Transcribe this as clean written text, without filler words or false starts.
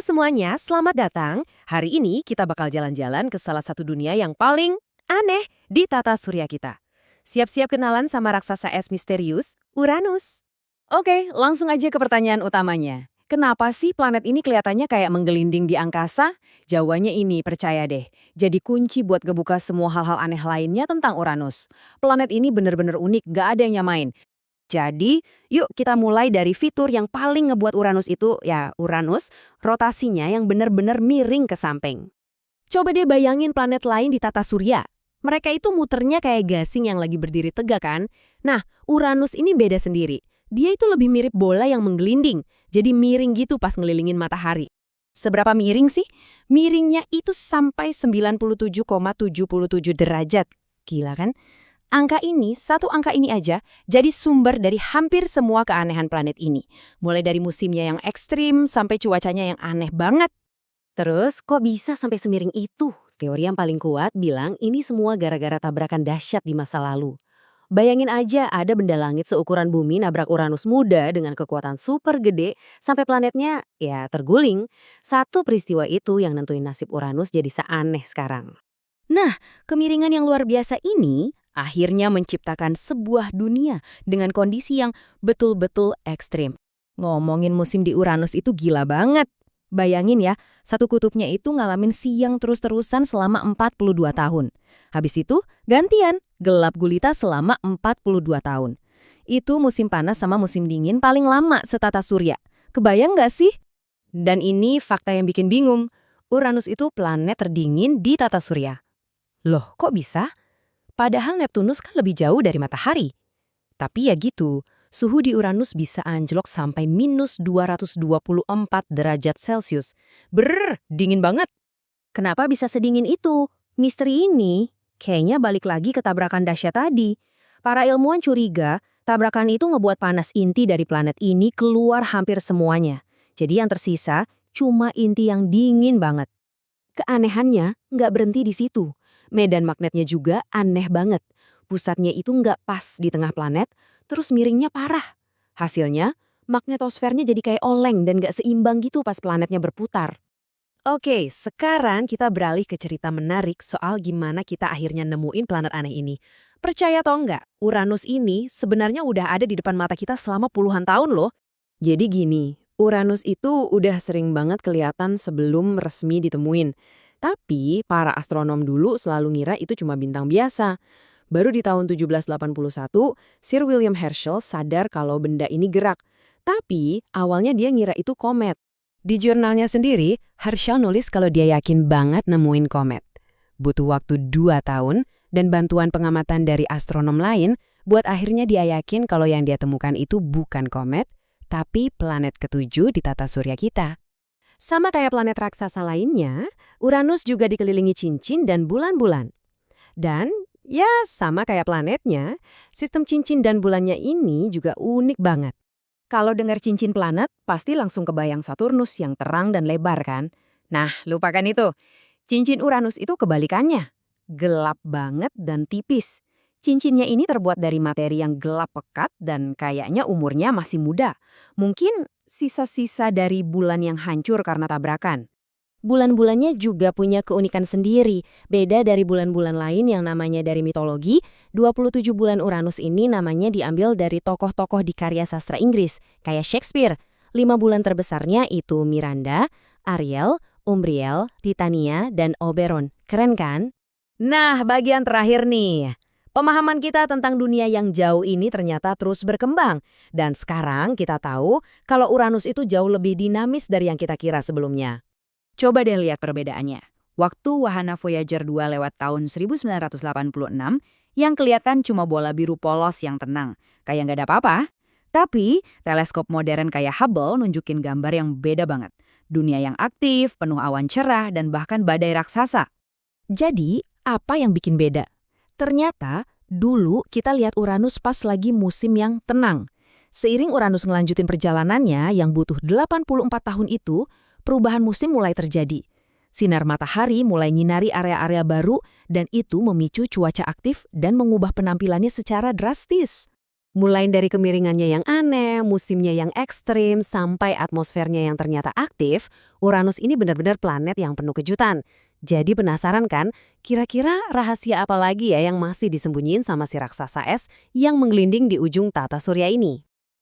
semuanya, selamat datang. Hari ini kita bakal jalan-jalan ke salah satu dunia yang paling aneh di tata surya kita. Siap-siap kenalan sama raksasa es misterius, Uranus. Oke, langsung aja ke pertanyaan utamanya. Kenapa sih planet ini kelihatannya kayak menggelinding di angkasa? Jawabannya ini, percaya deh. Jadi kunci buat ngebuka semua hal-hal aneh lainnya tentang Uranus. Planet ini bener-bener unik, gak ada yang nyamain. Jadi, yuk kita mulai dari fitur yang paling ngebuat Uranus itu, ya Uranus, rotasinya yang bener-bener miring ke samping. Coba deh bayangin planet lain di tata surya. Mereka itu muternya kayak gasing yang lagi berdiri tegak kan? Nah, Uranus ini beda sendiri. Dia itu lebih mirip bola yang menggelinding, jadi miring gitu pas ngelilingin matahari. Seberapa miring sih? Miringnya itu sampai 97,77 derajat. Gila kan? Satu angka ini aja, jadi sumber dari hampir semua keanehan planet ini. Mulai dari musimnya yang ekstrim sampai cuacanya yang aneh banget. Terus, kok bisa sampai semiring itu? Teori yang paling kuat bilang ini semua gara-gara tabrakan dahsyat di masa lalu. Bayangin aja ada benda langit seukuran bumi nabrak Uranus muda dengan kekuatan super gede sampai planetnya ya terguling. Satu peristiwa itu yang nentuin nasib Uranus jadi seaneh sekarang. Nah, kemiringan yang luar biasa ini akhirnya menciptakan sebuah dunia dengan kondisi yang betul-betul ekstrim. Ngomongin musim di Uranus itu gila banget. Bayangin ya, satu kutubnya itu ngalamin siang terus-terusan selama 42 tahun. Habis itu, gantian, gelap gulita selama 42 tahun. Itu musim panas sama musim dingin paling lama setata surya. Kebayang nggak sih? Dan ini fakta yang bikin bingung. Uranus itu planet terdingin di tata surya. Loh, kok bisa? Padahal Neptunus kan lebih jauh dari matahari. Tapi ya gitu, suhu di Uranus bisa anjlok sampai minus 224 derajat Celcius. Dingin banget. Kenapa bisa sedingin itu? Misteri ini kayaknya balik lagi ke tabrakan dahsyat tadi. Para ilmuwan curiga, tabrakan itu ngebuat panas inti dari planet ini keluar hampir semuanya. Jadi yang tersisa cuma inti yang dingin banget. Keanehannya nggak berhenti di situ. Medan magnetnya juga aneh banget. Pusatnya itu nggak pas di tengah planet, terus miringnya parah. Hasilnya, magnetosfernya jadi kayak oleng dan nggak seimbang gitu pas planetnya berputar. Oke, sekarang kita beralih ke cerita menarik soal gimana kita akhirnya nemuin planet aneh ini. Percaya atau enggak, Uranus ini sebenarnya udah ada di depan mata kita selama puluhan tahun loh. Jadi gini, Uranus itu udah sering banget kelihatan sebelum resmi ditemuin. Tapi para astronom dulu selalu ngira itu cuma bintang biasa. Baru di tahun 1781, Sir William Herschel sadar kalau benda ini gerak. Tapi awalnya dia ngira itu komet. Di jurnalnya sendiri, Herschel nulis kalau dia yakin banget nemuin komet. Butuh waktu 2 tahun dan bantuan pengamatan dari astronom lain buat akhirnya dia yakin kalau yang dia temukan itu bukan komet, tapi planet ketujuh di tata surya kita. Sama kayak planet raksasa lainnya, Uranus juga dikelilingi cincin dan bulan-bulan. Dan ya sama kayak planetnya, sistem cincin dan bulannya ini juga unik banget. Kalau dengar cincin planet, pasti langsung kebayang Saturnus yang terang dan lebar kan? Nah, lupakan itu. Cincin Uranus itu kebalikannya. Gelap banget dan tipis. Cincinnya ini terbuat dari materi yang gelap pekat dan kayaknya umurnya masih muda. Mungkin sisa-sisa dari bulan yang hancur karena tabrakan. Bulan-bulannya juga punya keunikan sendiri. Beda dari bulan-bulan lain yang namanya dari mitologi, 27 bulan Uranus ini namanya diambil dari tokoh-tokoh di karya sastra Inggris, kayak Shakespeare. 5 bulan terbesarnya itu Miranda, Ariel, Umbriel, Titania, dan Oberon. Keren kan? Nah, bagian terakhir nih. Pemahaman kita tentang dunia yang jauh ini ternyata terus berkembang. Dan sekarang kita tahu kalau Uranus itu jauh lebih dinamis dari yang kita kira sebelumnya. Coba deh lihat perbedaannya. Waktu wahana Voyager 2 lewat tahun 1986, yang kelihatan cuma bola biru polos yang tenang. Kayak nggak ada apa-apa. Tapi, teleskop modern kayak Hubble nunjukin gambar yang beda banget. Dunia yang aktif, penuh awan cerah, dan bahkan badai raksasa. Jadi, apa yang bikin beda? Ternyata, dulu kita lihat Uranus pas lagi musim yang tenang. Seiring Uranus ngelanjutin perjalanannya yang butuh 84 tahun itu, perubahan musim mulai terjadi. Sinar matahari mulai nyinari area-area baru dan itu memicu cuaca aktif dan mengubah penampilannya secara drastis. Mulai dari kemiringannya yang aneh, musimnya yang ekstrim, sampai atmosfernya yang ternyata aktif, Uranus ini benar-benar planet yang penuh kejutan. Jadi penasaran kan, kira-kira rahasia apa lagi ya yang masih disembunyiin sama si raksasa es yang menggelinding di ujung tata surya ini?